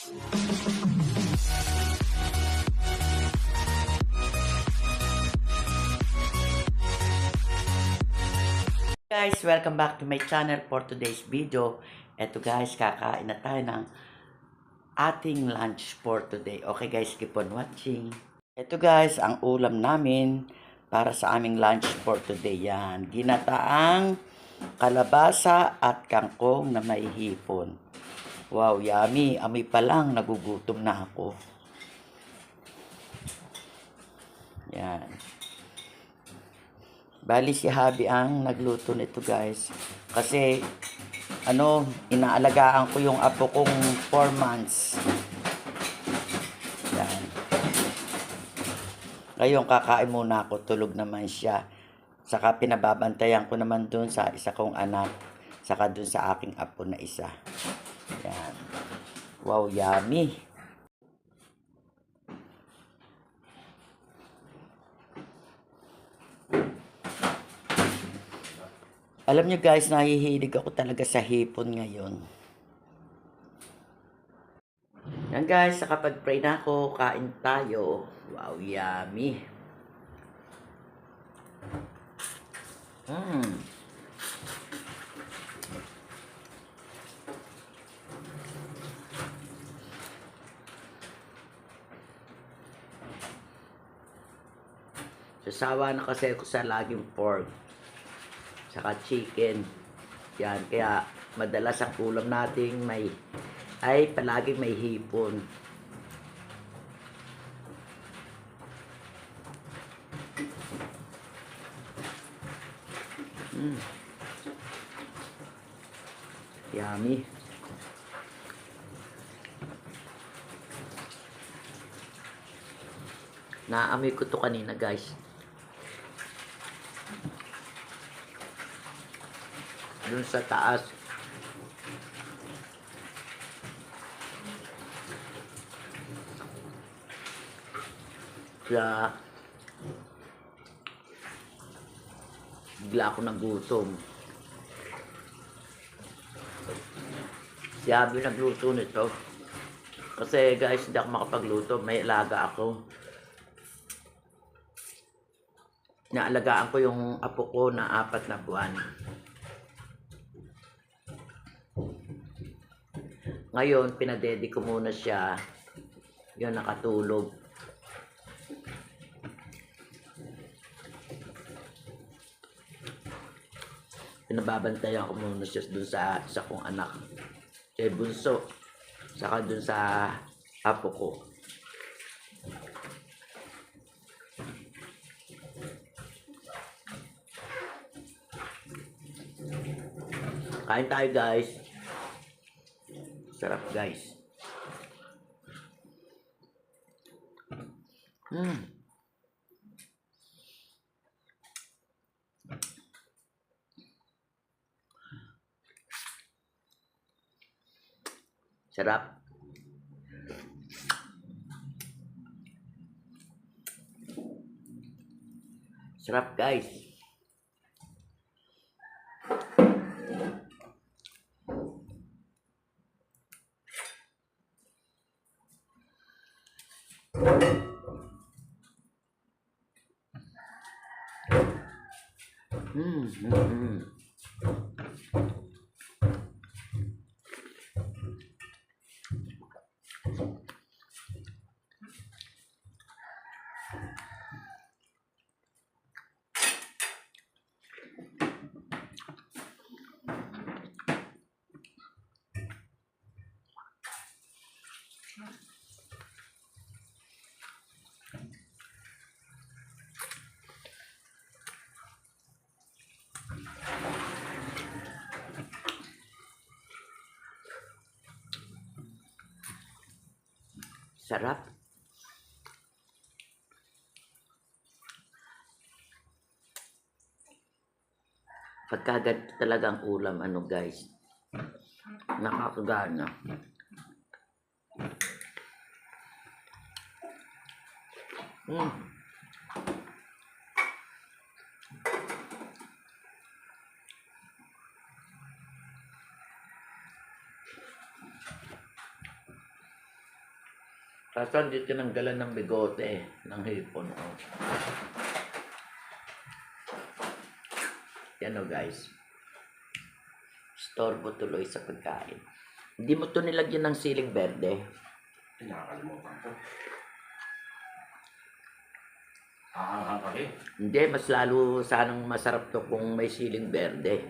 Guys, welcome back to my channel for today's video. Eto guys, kakain na tayo ng ating lunch for today. Okay guys, keep on watching. Eto guys, ang ulam namin para sa aming lunch for today. Yan, ginataang kalabasa at kangkong na may hipon. Wow, yummy. Amoy pa lang, nagugutom na ako. Yan. Bali si Habi ang nagluto nito guys. Kasi inaalagaan ko yung apo kong 4 months. Yan. Ngayon kakain muna ako, tulog naman siya. Saka pinababantayan ko naman dun sa isa kong anak. Saka dun sa aking apo na isa. Yan. Wow, yummy. Alam nyo guys, nahihilig ako talaga sa hipon ngayon. Yan guys, nakapag-pray na ako, kain tayo. Wow, yummy. Sasawa na kasi ako sa laging pork. Saka chicken. Yan, kaya madalas ang ulam nating palaging may hipon. Yummy. Naamoy ko to kanina guys. Dun sa taas. Kaya bigla ako nagutom. Si Abby nagluto nito. Kasi guys, hindi ako makapagluto. May alaga ako. Naalagaan ko yung apo ko na 4 na buwan. Ngayon, pinadedi ko muna siya. Yun, nakatulog. Pinababantayan ko muna siya dun sa isa kong anak. Siya bunso. Saka dun sa apo ko. Kain tayo guys. Sarap guys. Sarap. Sarap guys. Sarap. Pagka ganito talaga ang ulam, guys, nakakagana. Kaso hindi tinanggalan ng bigote ng hipon. Oh. Yan o guys. Storbo tuloy sa pagkain. Hindi mo to nilagyan ng siling berde. Nakakalimutan ko. Aanghang kami. Hindi, mas lalo sanang masarap to kung may siling berde.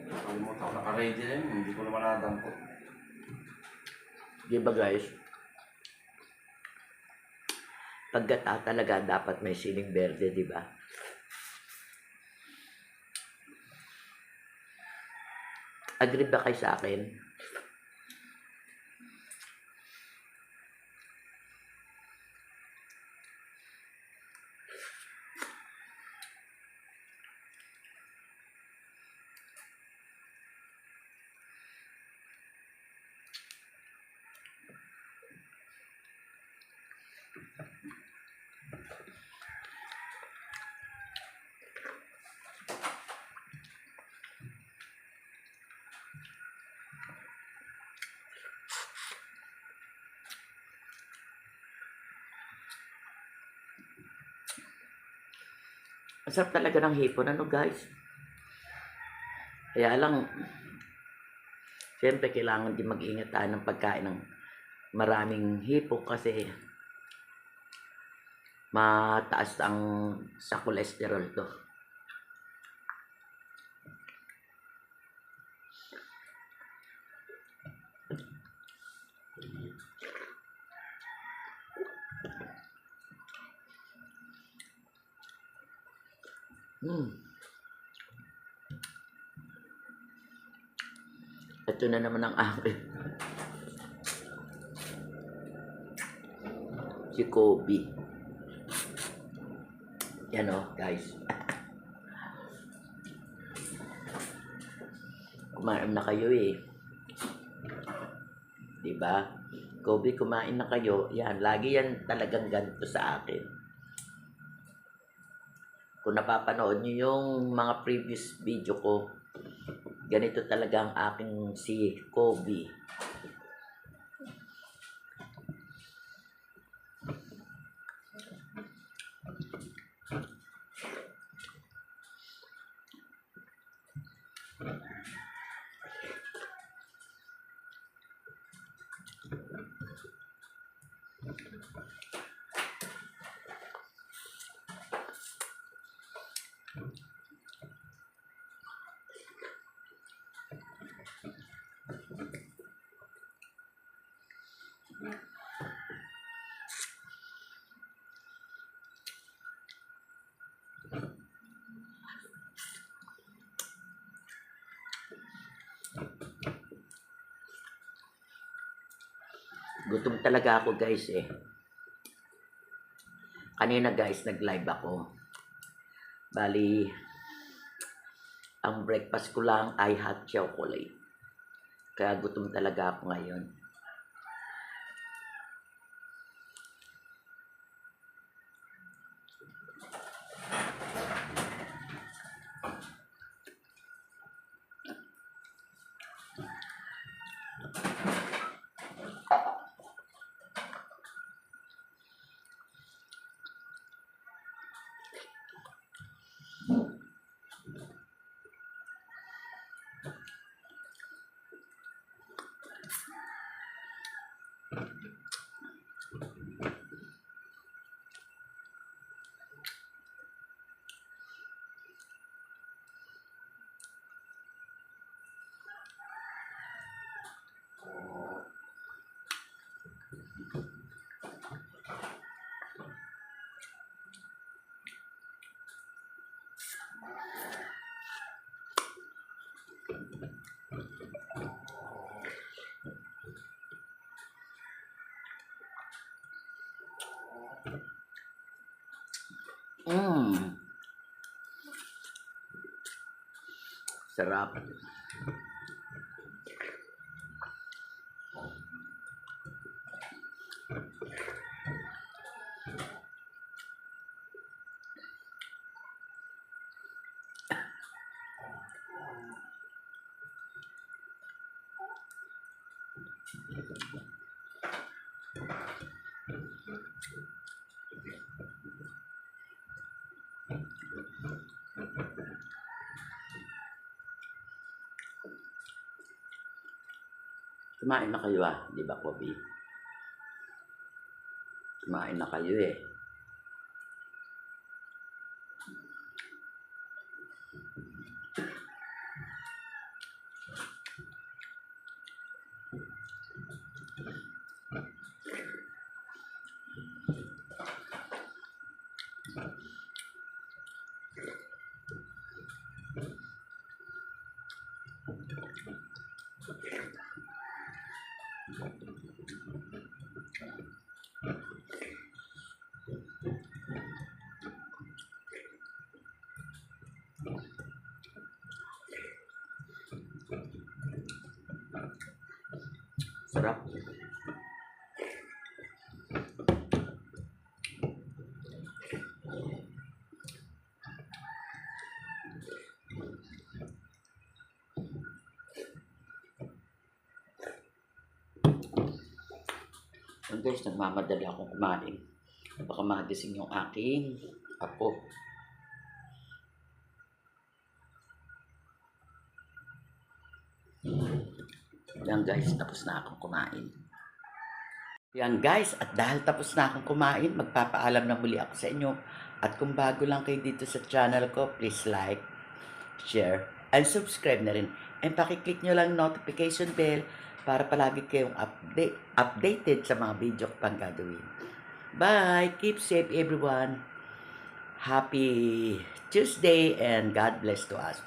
Nakalimutan ko. Naka-ready na yun. Hindi ko naman nadampot. Di ba guys? Pagkata talaga dapat may siling berde, di ba? Agree ba kayo sa akin? Ang sarap talaga ng hipon, ano guys? Kaya lang, siyempre kailangan din mag-ingat tayo ng pagkain ng maraming hipon kasi mataas ang sa cholesterol to. Ito na naman ang akin. Si Kobe. Yan o, guys. Kumain na kayo eh. Diba? Kobe, kumain na kayo. Yan, lagi yan talagang ganito sa akin. Kung napapanood nyo yung mga previous video ko, ganito talaga ang aking si Kobe. Gutom talaga ako guys eh. Kanina guys, nag-live ako. Bali, ang breakfast ko lang ay hot chocolate. Kaya gutom talaga ako ngayon. Sarap. Kumain na kayo di ba, Kobe? Kumain na kayo eh. Sarap. And guys, nagmamadali akong kumain. Baka magising yung aking apo. Yan guys, tapos na akong kumain. Yan guys, at dahil tapos na akong kumain, magpapaalam na muli ako sa inyo. At kung bago lang kayo dito sa channel ko, please like, share, and subscribe na rin. And pakiclick nyo lang notification bell para palagi kayong updated sa mga video ko pang gagawin. Bye! Keep safe everyone. Happy Tuesday and God bless to us.